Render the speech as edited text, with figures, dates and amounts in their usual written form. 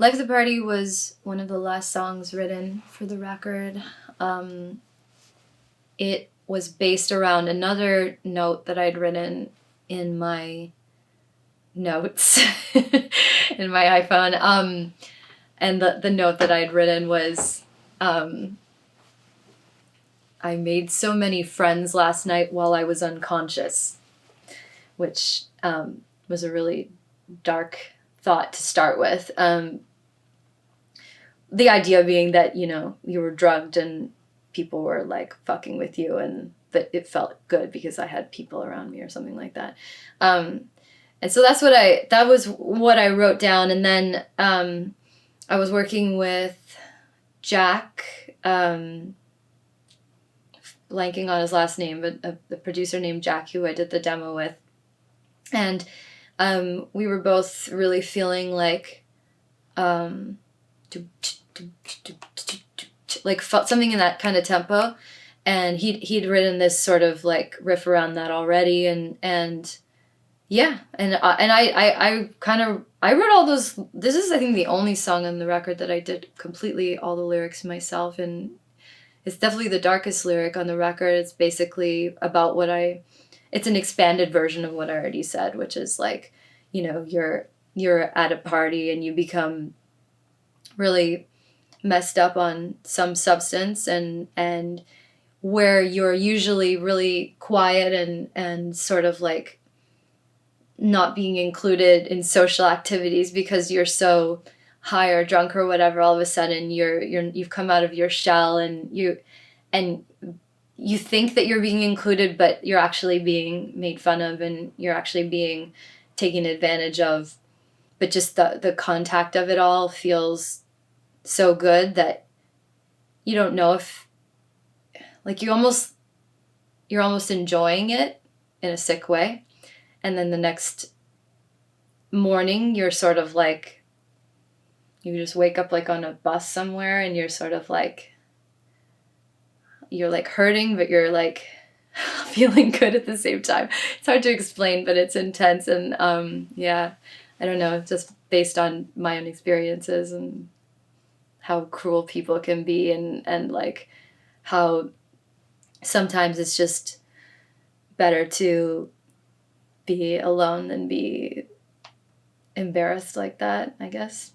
Life of the Party was one of the last songs written for the record. It was based around another note that I'd written in my notes in my iPhone. And the note that I'd written was, I made so many friends last night while I was unconscious, which was a really dark thought to start with. The idea being that, you were drugged and people were like fucking with you, and that it felt good because I had people around me or something like that. And so that was what I wrote down. And then I was working with Jack, blanking on his last name, but a producer named Jack who I did the demo with. And we were both really feeling like felt something in that kind of tempo, and he'd written this sort of like riff around that already, and yeah, and I wrote all those. This is, I think, the only song on the record that I did completely all the lyrics myself, and it's definitely the darkest lyric on the record. It's basically about it's an expanded version of what I already said, which is like, you're at a party and you become really messed up on some substance, and where you're usually really quiet and sort of like not being included in social activities because you're so high or drunk or whatever, all of a sudden you've come out of your shell, and you think that you're being included, but you're actually being made fun of, and you're actually being taken advantage of. But just the contact of it all feels so good that you don't know if, like, you're almost enjoying it in a sick way, and then the next morning you're sort of like, you just wake up like on a bus somewhere, and you're sort of like, you're like hurting, but you're like feeling good at the same time. It's hard to explain, but it's intense. And yeah, I don't know, just based on my own experiences and how cruel people can be, and like how sometimes it's just better to be alone than be embarrassed like that, I guess.